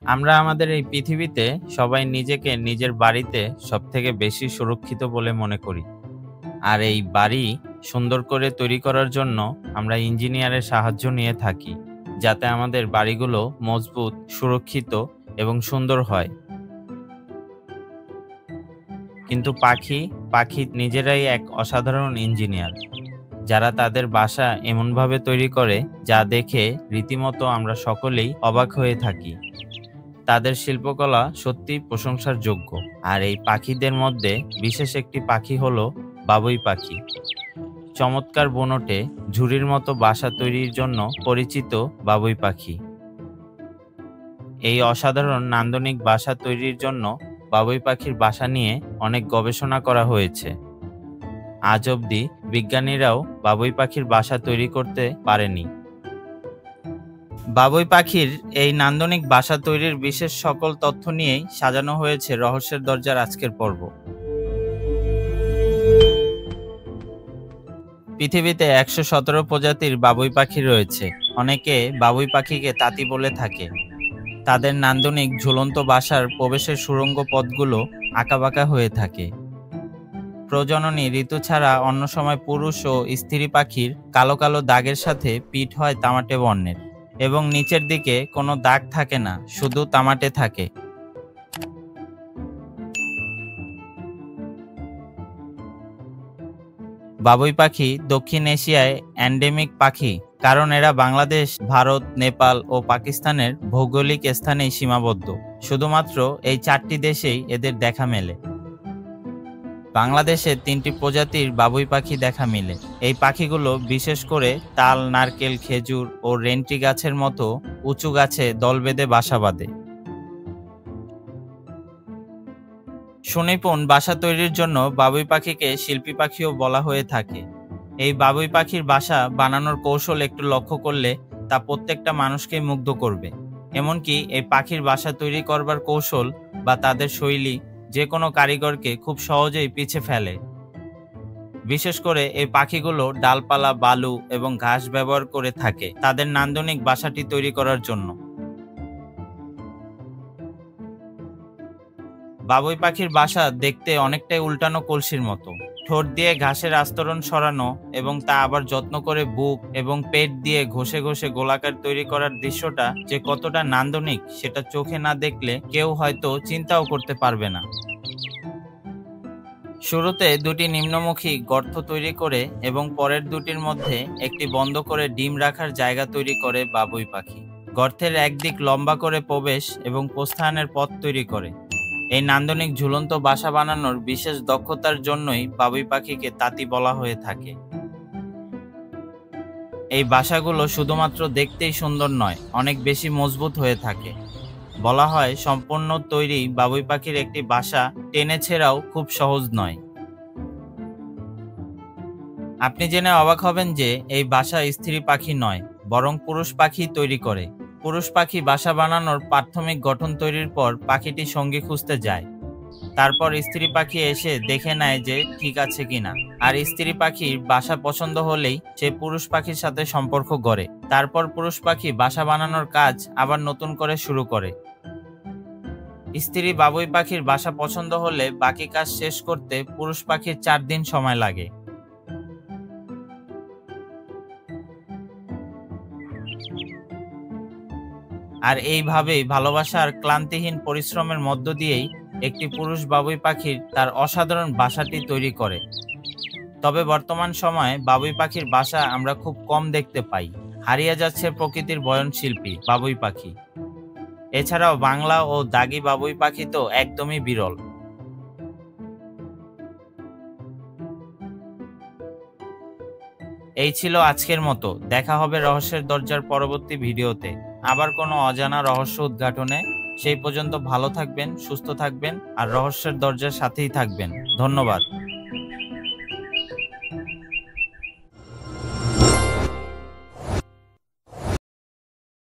আমরা আমাদের এই পৃথিবীতে সবাই নিজেকে নিজের বাড়িতে সবথেকে বেশি সুরক্ষিত বলে মনে করি। আর এই বাড়ি সুন্দর করে তৈরি করার জন্য আমরা ইঞ্জিনিয়ারের সাহায্য নিয়ে থাকি, যাতে আমাদের বাড়িগুলো মজবুত, সুরক্ষিত এবং সুন্দর হয়। কিন্তু পাখি নিজেরাই এক অসাধারণ ইঞ্জিনিয়ার, যারা তাদের বাসা এমনভাবে তৈরি করে যা দেখে রীতিমতো আমরা সকলেই অবাক হয়ে থাকি। তাদের শিল্পকলা সত্যিই প্রশংসার যোগ্য। আর এই পাখিদের মধ্যে বিশেষ একটি পাখি হলো বাবুই পাখি। চমৎকার বনটে ঝুড়ির মতো বাসা তৈরির জন্য পরিচিত বাবুই পাখি। এই অসাধারণ নান্দনিক বাসা তৈরির জন্য বাবুই পাখির বাসা নিয়ে অনেক গবেষণা করা হয়েছে। আজ অবধি বিজ্ঞানীরাও বাবুই পাখির বাসা তৈরি করতে পারেনি। বাবুই পাখির এই নান্দনিক বাসা তৈরির বিশেষ সকল তথ্য নিয়েই সাজানো হয়েছে রহস্যের দরজার আজকের পর্ব। পৃথিবীতে ১১৭ প্রজাতির বাবুই পাখি রয়েছে। অনেকে বাবুই পাখিকে তাঁতি বলে থাকে। তাদের নান্দনিক ঝুলন্ত বাসার প্রবেশের সুড়ঙ্গ পথগুলো আঁকাবাঁকা হয়ে থাকে। প্রজননী ঋতু ছাড়া অন্য সময় পুরুষ ও স্ত্রী পাখির কালো কালো দাগের সাথে পিঠ হয় তামাটে বর্ণের এবং নিচের দিকে কোনো দাগ থাকে না, শুধু তামাটে থাকে। বাবুই পাখি দক্ষিণ এশিয়ায় এন্ডেমিক পাখি, কারণ এরা বাংলাদেশ, ভারত, নেপাল ও পাকিস্তানের ভৌগোলিক স্থানেই সীমাবদ্ধ। শুধুমাত্র এই 4টি দেশেই এদের দেখা মেলে। বাংলাদেশে 3টি প্রজাতির বাবুই পাখি দেখা মিলে। এই পাখিগুলো বিশেষ করে তাল, নারকেল, খেজুর ও রেন্টি গাছের মতো উঁচু গাছে দল বেঁধে বাসা বাঁধে। সুনিপুণ বাসা তৈরির জন্য বাবুই পাখিকে শিল্পী পাখিও বলা হয়ে থাকে। এই বাবুই পাখির বাসা বানানোর কৌশল একটু লক্ষ্য করলে তা প্রত্যেকটা মানুষকে মুগ্ধ করবে। এমনকি এই পাখির বাসা তৈরি করবার কৌশল বা তাদের শৈলী যে কোনো কারিগরকে খুব সহজেই পিছে ফেলে। বিশেষ করে এই পাখিগুলো ডালপালা, বালু এবং ঘাস ব্যবহার করে থাকে তাদের নান্দনিক বাসাটি তৈরি করার জন্য। বাবুই পাখির বাসা দেখতে অনেকটাই উল্টানো কলসির মতো। ঠোঁট দিয়ে ঘাসের আস্তরণ সরানো এবং তা আবার যত্ন করে বুক এবং পেট দিয়ে ঘষে ঘষে গোলাকার তৈরি করার দৃশ্যটা যে কতটা নান্দনিক সেটা চোখে না দেখলে কেউ হয়তো চিন্তাও করতে পারবে না। শুরুতে 2টি নিম্নমুখী গর্ত তৈরি করে এবং পরের 2টির মধ্যে একটি বন্ধ করে ডিম রাখার জায়গা তৈরি করে বাবুই পাখি। গর্তের একদিক লম্বা করে প্রবেশ এবং প্রস্থানের পথ তৈরি করে। এই নান্দনিক ঝুলন্ত বাসা বানানোর বিশেষ দক্ষতার জন্যই বাবুই পাখিকে তাঁতি বলা হয়ে থাকে। এই বাসাগুলো শুধুমাত্র দেখতেই সুন্দর নয়, অনেক বেশি মজবুত হয়ে থাকে। বলা হয় সম্পূর্ণ তৈরি বাবুই পাখির একটি বাসা টেনে ছেঁড়াও খুব সহজ নয়। আপনি জেনে অবাক হবেন যে এই বাসা স্ত্রী পাখি নয়, বরং পুরুষ পাখি তৈরি করে। পুরুষ পাখি বাসা বানানোর প্রাথমিক গঠন তৈরির পর পাখিটি সঙ্গী খুঁজতে যায়। তারপর স্ত্রী পাখি এসে দেখে নেয় যে ঠিক আছে কিনা, আর স্ত্রী পাখির বাসা পছন্দ হলেই সে পুরুষ পাখির সাথে সম্পর্ক গড়ে। তারপর পুরুষ পাখি বাসা বানানোর কাজ আবার নতুন করে শুরু করে। স্ত্রী বাবুই পাখির বাসা পছন্দ হলে বাকি কাজ শেষ করতে পুরুষ পাখির 4 দিন সময় লাগে। আর এইভাবেই ভালোবাসা আর ক্লান্তিহীন পরিশ্রমের মধ্য দিয়েই একটি পুরুষ বাবুই পাখির তার অসাধারণ বাসাটি তৈরি করে। তবে বর্তমান সময়ে বাবুই পাখির বাসা আমরা খুব কম দেখতে পাই। হারিয়ে যাচ্ছে প্রকৃতির বয়নশিল্পী বাবুই পাখি। এছাড়াও বাংলা ও দাগি বাবুই পাখি তো একদমই বিরল। এই ছিল আজকের মতো। দেখা হবে রহস্যের দরজার পরবর্তী ভিডিওতে, আবার কোনো অজানা রহস্য উদ্ঘাটনে। সেই পর্যন্ত ভালো থাকবেন, সুস্থ থাকবেন আর রহস্যের দরজার সাথেই থাকবেন। ধন্যবাদ।